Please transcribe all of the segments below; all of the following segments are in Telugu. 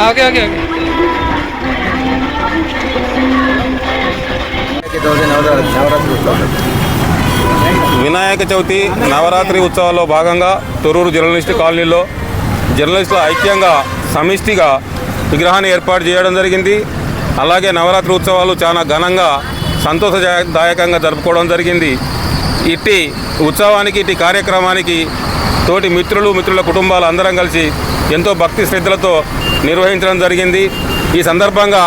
Okay okay okay. Vinayaka Chavithi Navaratri ఉత్సవాల్లో భాగంగా తొర్రూరు జర్నలిస్టు కాలనీలో జర్నలిస్టుల ఐక్యంగా సమిష్టిగా విగ్రహాన్ని ఏర్పాటు చేయడం జరిగింది. అలాగే నవరాత్రి ఉత్సవాలు చాలా ఘనంగా సంతోషదాయకంగా జరుపుకోవడం జరిగింది. ఇట్టి ఉత్సవానికి ఇట్టి కార్యక్రమానికి తోటి మిత్రుల కుటుంబాలు అందరం కలిసి ఎంతో భక్తి శ్రద్ధలతో నిర్వహించడం జరిగింది. ఈ సందర్భంగా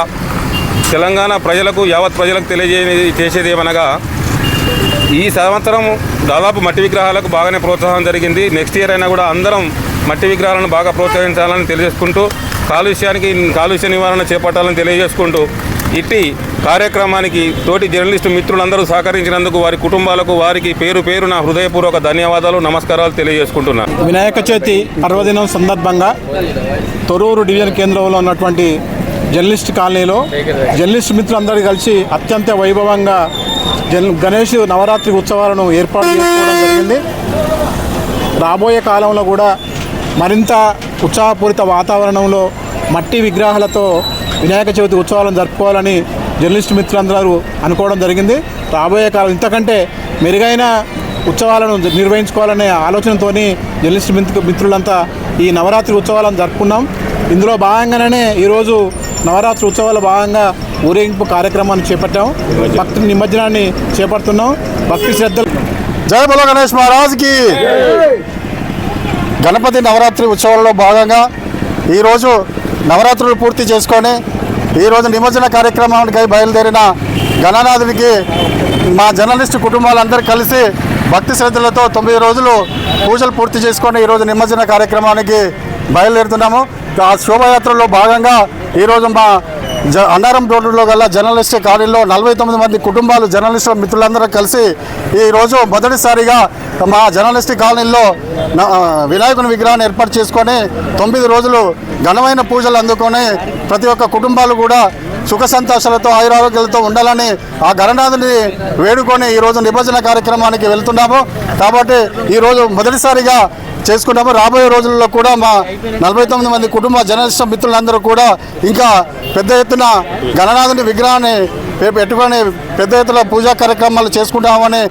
తెలంగాణ ప్రజలకు యావత్ ప్రజలకు తెలియజేసేది ఏమనగా ఈ సంవత్సరం దాదాపు మట్టి విగ్రహాలకు బాగానే ప్రోత్సాహం జరిగింది. నెక్స్ట్ ఇయర్ అయినా కూడా అందరం మట్టి విగ్రహాలను బాగా ప్రోత్సహించాలని తెలియజేసుకుంటూ కాలుష్య నివారణ చేపట్టాలని తెలియజేసుకుంటూ ఇట్టి కార్యక్రమానికి తోటి జర్నలిస్టు మిత్రులందరూ సహకరించినందుకు వారి కుటుంబాలకు వారికి పేరు పేరున హృదయపూర్వక ధన్యవాదాలు నమస్కారాలు తెలియజేసుకుంటున్నాను. వినాయక చవితి పర్వదినం సందర్భంగా తొర్రూరు డివిజన్ కేంద్రంలో ఉన్నటువంటి జర్నలిస్ట్ కాలనీలో జర్నలిస్ట్ మిత్రులందరూ కలిసి అత్యంత వైభవంగా గణేష్ నవరాత్రి ఉత్సవాలను ఏర్పాటు చేసుకోవడం జరిగింది. రాబోయే కాలంలో కూడా మరింత ఉత్సాహపూరిత వాతావరణంలో మట్టి విగ్రహాలతో వినాయక చవితి ఉత్సవాలను జరుపుకోవాలని జర్నలిస్ట్ మిత్రులందరూ అనుకోవడం జరిగింది. రాబోయే కాలం ఇంతకంటే మెరుగైన ఉత్సవాలను నిర్వహించుకోవాలనే ఆలోచనతో జర్నలిస్ట్ మిత్రులంతా ఈ నవరాత్రి ఉత్సవాలను జరుపుకున్నాం. ఇందులో భాగంగానే ఈరోజు నవరాత్రి ఉత్సవాల భాగంగా ఊరేగింపు కార్యక్రమాన్ని చేపట్టాం. భక్తి నిమజ్జనాన్ని చేపడుతున్నాం. భక్తి శ్రద్ధలు. జై బలో గణేష్ మహారాజ్కి. గణపతి నవరాత్రి ఉత్సవాల్లో భాగంగా ఈరోజు నవరాత్రులు పూర్తి చేసుకొని ఈరోజు నిమజ్జన కార్యక్రమానికి బయలుదేరిన గణనాథునికి మా జర్నలిస్టు కుటుంబాలందరూ కలిసి భక్తి శ్రద్ధలతో 9 రోజులు పూజలు పూర్తి చేసుకొని ఈరోజు నిమజ్జన కార్యక్రమానికి బయలుదేరుతున్నాము. ఆ శోభయాత్రలో భాగంగా ఈరోజు మా అన్నారం రోడ్డులో గల జర్నలిస్ట్ కాలనీలో 49 మంది కుటుంబాలు జర్నలిస్టుల మిత్రులందరూ కలిసి ఈరోజు మొదటిసారిగా మా జర్నలిస్ట్ కాలనీలో వినాయకుని విగ్రహాన్ని ఏర్పాటు చేసుకొని 9 రోజులు ఘనమైన పూజలు అందుకొని ప్రతి ఒక్క కుటుంబాలు కూడా సుఖ సంతోషాలతో ఆయురారోగ్యాలతో ఉండాలని ఆ గణనాథుని వేడుకొని ఈరోజు నిమజ్జన కార్యక్రమానికి వెళ్తున్నాము. కాబట్టి ఈరోజు మొదటిసారిగా చేసుకున్నాము. రాబోయే రోజుల్లో కూడా మా 49 మంది కుటుంబ జర్నలిస్ట్ మిత్రులందరూ కూడా ఇంకా పెద్ద ఎత్తున గణనాథుని విగ్రహాన్ని పెట్టుకొని పెద్ద ఎత్తున పూజా కార్యక్రమాలు చేసుకుంటామని